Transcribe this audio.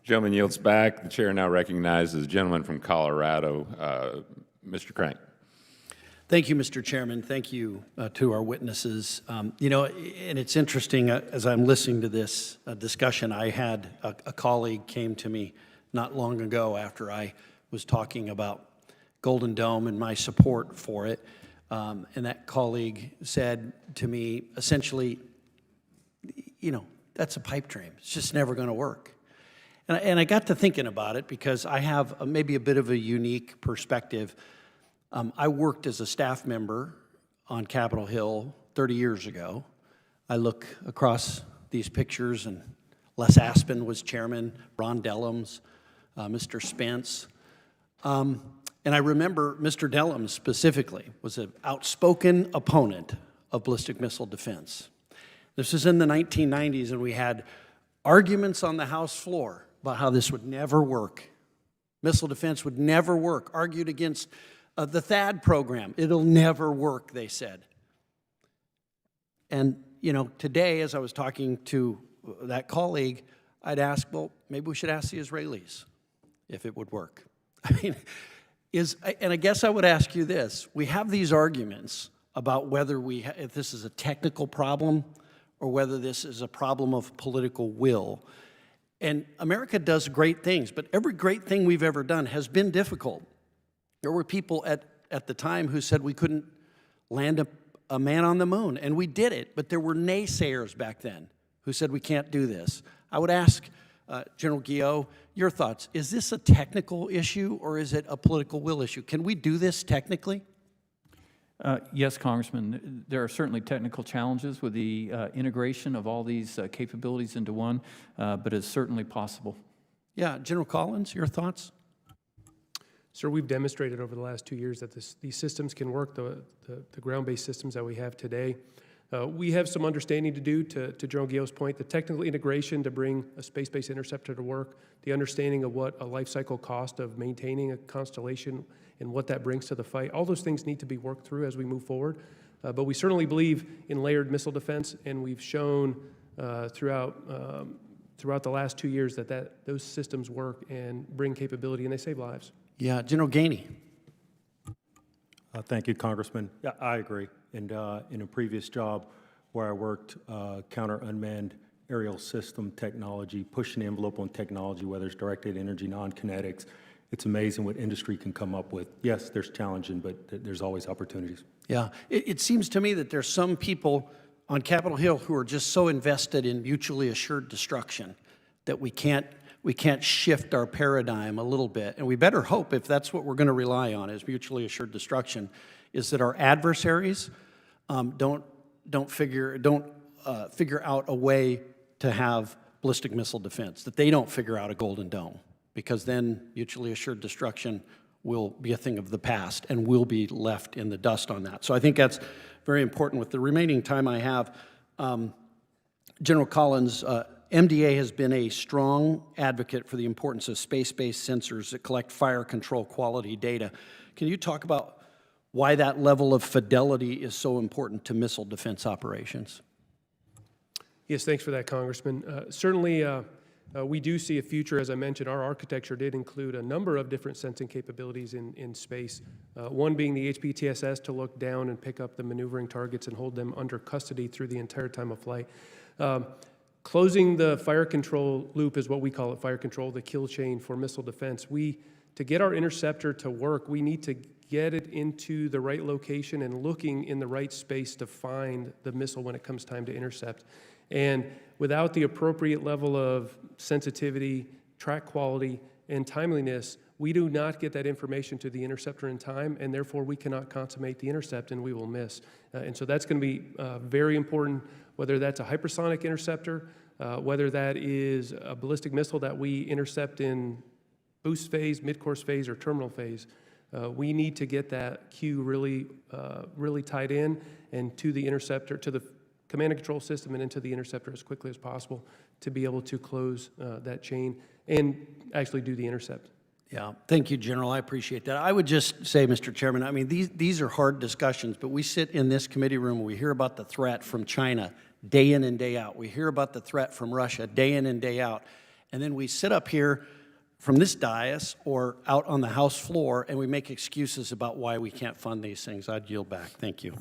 Gentleman yields back. The chair now recognizes the gentleman from Colorado, Mr. Crank. Thank you, Mr. Chairman. Thank you to our witnesses. You know, and it's interesting, as I'm listening to this discussion, I had a colleague came to me not long ago after I was talking about Golden Dome and my support for it. And that colleague said to me, essentially, you know, that's a pipe dream. It's just never going to work. And I got to thinking about it because I have maybe a bit of a unique perspective. I worked as a staff member on Capitol Hill 30 years ago. I look across these pictures, and Les Aspin was chairman, Ron Dellums, Mr. Spence. And I remember Mr. Dellums specifically was an outspoken opponent of ballistic missile defense. This was in the 1990s, and we had arguments on the House floor about how this would never work. Missile defense would never work. Argued against the THAAD program. It'll never work, they said. And, you know, today, as I was talking to that colleague, I'd ask, well, maybe we should ask the Israelis if it would work. I mean, and I guess I would ask you this. We have these arguments about whether if this is a technical problem or whether this is a problem of political will. And America does great things, but every great thing we've ever done has been difficult. There were people at the time who said we couldn't land a man on the moon, and we did it, but there were naysayers back then who said we can't do this. I would ask General Guillot, your thoughts. Is this a technical issue or is it a political will issue? Can we do this technically? Yes, Congressman. There are certainly technical challenges with the integration of all these capabilities into one, but it's certainly possible. Yeah, General Collins, your thoughts? Sir, we've demonstrated over the last 2 years that these systems can work, the ground-based systems that we have today. We have some understanding to do, to General Guillot's point, the technical integration to bring a space-based interceptor to work, the understanding of what a life cycle cost of maintaining a constellation and what that brings to the fight. All those things need to be worked through as we move forward. But we certainly believe in layered missile defense, and we've shown throughout the last 2 years that those systems work and bring capability, and they save lives. Yeah, General Gainey. Thank you, Congressman. Yeah, I agree. And in a previous job where I worked counter unmanned aerial system technology, pushing the envelope on technology, whether it's directed energy, non-kinetics, it's amazing what industry can come up with. Yes, there's challenging, but there's always opportunities. Yeah, it seems to me that there's some people on Capitol Hill who are just so invested in mutually assured destruction that we can't shift our paradigm a little bit. And we better hope, if that's what we're going to rely on, is mutually assured destruction, is that our adversaries don't figure out a way to have ballistic missile defense, that they don't figure out a Golden Dome, because then mutually assured destruction will be a thing of the past and we'll be left in the dust on that. So I think that's very important. With the remaining time I have, General Collins, MDA has been a strong advocate for the importance of space-based sensors that collect fire control quality data. Can you talk about why that level of fidelity is so important to missile defense operations? Yes, thanks for that, Congressman. Certainly, we do see a future. As I mentioned, our architecture did include a number of different sensing capabilities in space, one being the HPTSS to look down and pick up the maneuvering targets and hold them under custody through the entire time of flight. Closing the fire control loop is what we call it, fire control, the kill chain for missile defense. To get our interceptor to work, we need to get it into the right location and looking in the right space to find the missile when it comes time to intercept. And without the appropriate level of sensitivity, track quality, and timeliness, we do not get that information to the interceptor in time, and therefore we cannot consummate the intercept and we will miss. And so that's going to be very important, whether that's a hypersonic interceptor, whether that is a ballistic missile that we intercept in boost phase, mid-course phase, or terminal phase. We need to get that cue really tied in and to the interceptor, to the command and control system and into the interceptor as quickly as possible to be able to close that chain and actually do the intercept. Yeah, thank you, General. I appreciate that. I would just say, Mr. Chairman, I mean, these are hard discussions, but we sit in this committee room and we hear about the threat from China day in and day out. We hear about the threat from Russia day in and day out. and then we sit up here from this dais or out on the House floor and we make excuses about why we can't fund these things. I'd yield back. Thank you.